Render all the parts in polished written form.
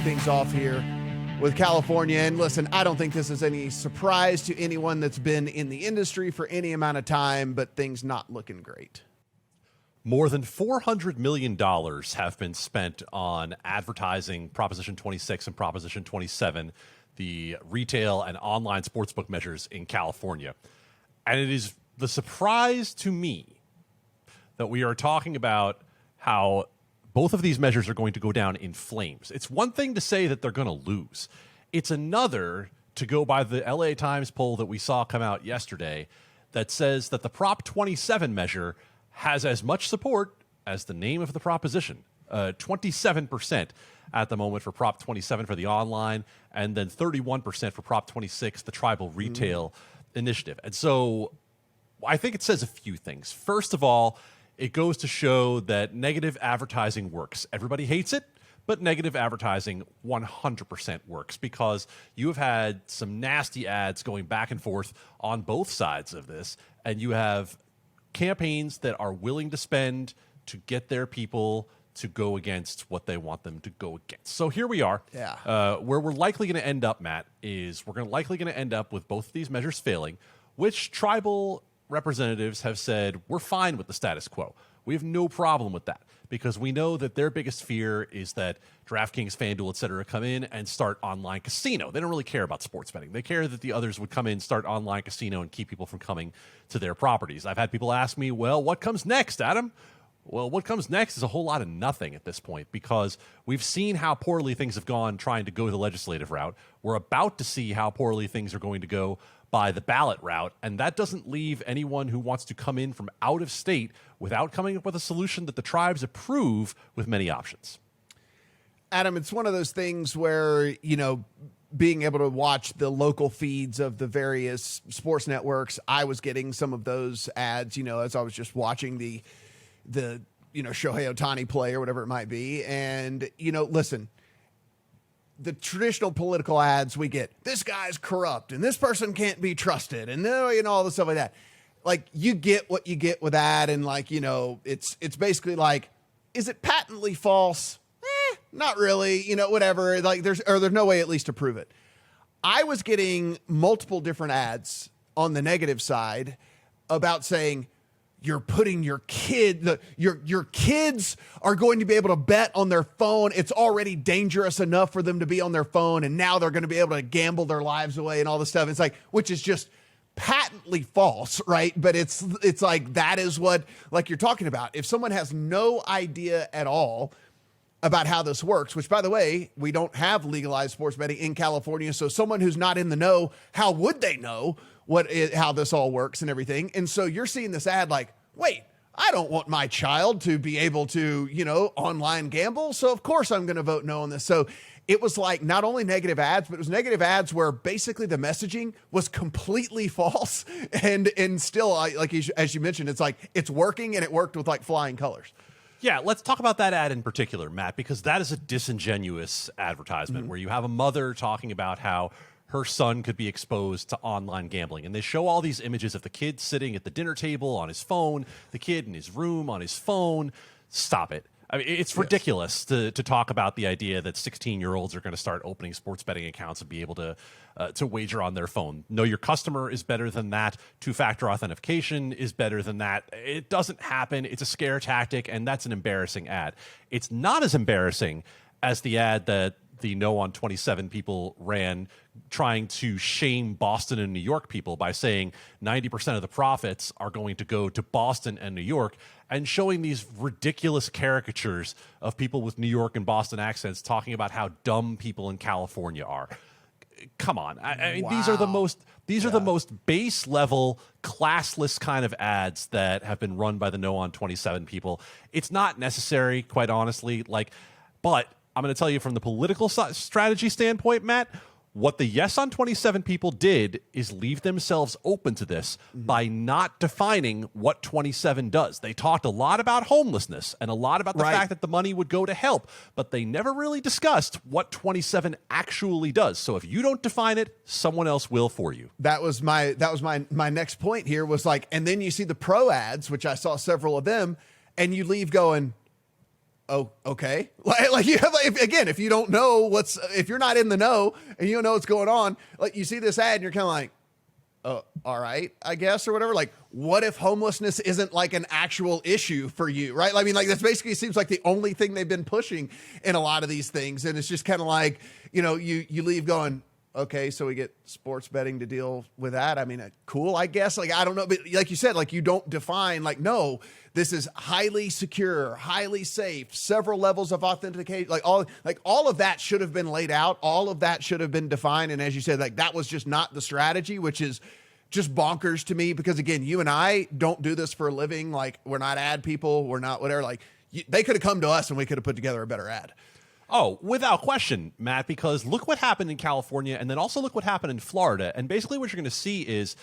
things off here with California. And listen, I don't think this is any surprise to anyone that's been in the industry for any amount of time, but things not looking great. More than $400 million have been spent on advertising Proposition 26 and Proposition 27, the retail and online sportsbook measures in California. And it is the surprise to me that we are talking about how both of these measures are going to go down in flames. It's one thing to say that they're going to lose. It's another to go by the LA Times poll that we saw come out yesterday that says that the Prop 27 measure has as much support as the name of the proposition, 27% at the moment for Prop 27 for the online, and then 31% for Prop 26, the tribal retail initiative. And so I think it says a few things. First of all, it goes to show that negative advertising works. Everybody hates it, but negative advertising 100% works because you have had some nasty ads going back and forth on both sides of this, and you have campaigns that are willing to spend to get their people to go against what they want them to go against. So here we are. Where we're likely going to end up, Matt, is we're likely going to end up with both of these measures failing, which tribal representatives have said, we're fine with the status quo. We have no problem with that because we know that their biggest fear is that DraftKings, FanDuel, et cetera, come in and start online casino. They don't really care about sports betting. They care that the others would come in, start online casino, and keep people from coming to their properties. I've had people ask me, well, what comes next, Adam? Well, what comes next is a whole lot of nothing at this point because we've seen how poorly things have gone trying to go the legislative route. We're about to see how poorly things are going to go by the ballot route, and that doesn't leave anyone who wants to come in from out of state without coming up with a solution that the tribes approve with many options. Adam, it's one of those things where, being able to watch the local feeds of the various sports networks, I was getting some of those ads, as I was just watching the Shohei Ohtani play or whatever it might be. And, listen, the traditional political ads we get, this guy's corrupt and this person can't be trusted and all the stuff like that. Like, you get what you get with that. And it's basically like, is it patently false? Not really, whatever. Like there's no way at least to prove it. I was getting multiple different ads on the negative side about saying, you're putting your kids are going to be able to bet on their phone. It's already dangerous enough for them to be on their phone. And now they're going to be able to gamble their lives away and all this stuff. It's like, which is just patently false, right? But it's like, that is what, like you're talking about. If someone has no idea at all about how this works, which by the way, we don't have legalized sports betting in California. So someone who's not in the know, how would they know how this all works and everything? And so you're seeing this ad like, wait, I don't want my child to be able to, online gamble. So of course I'm going to vote no on this. So it was like not only negative ads, but it was negative ads where basically the messaging was completely false. And still, like as you mentioned, it's like it's working, and it worked with like flying colors. Yeah, let's talk about that ad in particular, Matt, because that is a disingenuous advertisement where you have a mother talking about how her son could be exposed to online gambling. And they show all these images of the kid sitting at the dinner table on his phone, the kid in his room on his phone. Stop it. I mean, it's ridiculous to talk about the idea that 16-year-olds are going to start opening sports betting accounts and be able to wager on their phone. Know your customer is better than that. Two-factor authentication is better than that. It doesn't happen. It's a scare tactic, and that's an embarrassing ad. It's not as embarrassing as the ad that the No on 27 people ran trying to shame Boston and New York people by saying 90% of the profits are going to go to Boston and New York, and showing these ridiculous caricatures of people with New York and Boston accents talking about how dumb people in California are. Come on. I mean, these are the most base level, classless kind of ads that have been run by the No on 27 people. It's not necessary, quite honestly, but I'm going to tell you from the political strategy standpoint, Matt, what the Yes on 27 people did is leave themselves open to this by not defining what 27 does. They talked a lot about homelessness and a lot about the fact that the money would go to help, but they never really discussed what 27 actually does. So if you don't define it, someone else will for you. That was my next point here was like, and then you see the pro ads, which I saw several of them, and you leave going, oh, okay. Like you have, if you don't know if you're not in the know and you don't know what's going on, like you see this ad and you're kind of like, oh, all right, I guess, or whatever. Like, what if homelessness isn't like an actual issue for you, right? I mean, like that's basically seems like the only thing they've been pushing in a lot of these things. And it's just kind of like, you leave going, okay, so we get sports betting to deal with that. I mean, cool, I guess. Like, I don't know. But like you said, like you don't define, like, no, this is highly secure, highly safe, several levels of authentication. Like all of that should have been laid out. All of that should have been defined. And as you said, like that was just not the strategy, which is just bonkers to me. Because again, you and I don't do this for a living. Like we're not ad people. We're not whatever. Like they could have come to us and we could have put together a better ad. Oh, without question, Matt, because look what happened in California and then also look what happened in Florida. And basically what you're going to see is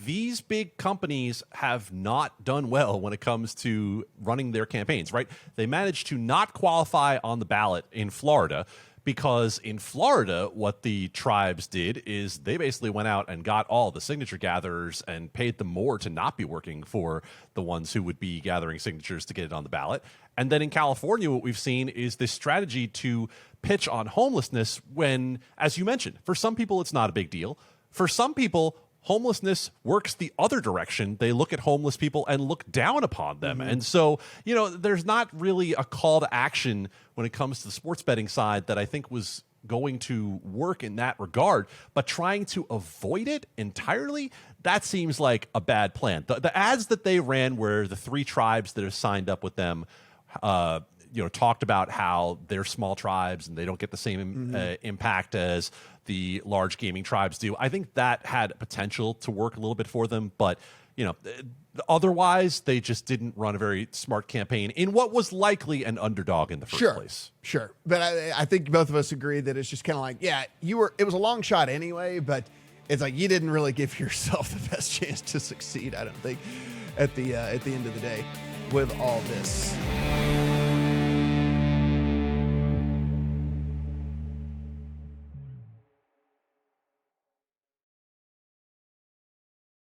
these big companies have not done well when it comes to running their campaigns, right? They managed to not qualify on the ballot in Florida because in Florida, what the tribes did is they basically went out and got all the signature gatherers and paid them more to not be working for the ones who would be gathering signatures to get it on the ballot. And then in California, what we've seen is this strategy to pitch on homelessness when, as you mentioned, for some people, it's not a big deal. For some people, homelessness works the other direction. They look at homeless people and look down upon them. And so, there's not really a call to action when it comes to the sports betting side that I think was going to work in that regard. But trying to avoid it entirely, that seems like a bad plan. The ads that they ran where the 3 tribes that have signed up with them talked about how they're small tribes and they don't get the same impact as the large gaming tribes do. I think that had potential to work a little bit for them, but otherwise they just didn't run a very smart campaign in what was likely an underdog in the first place. Sure. But I think both of us agree that it's just kind of like, yeah, it was a long shot anyway, but it's like you didn't really give yourself the best chance to succeed, I don't think, at the end of the day with all this.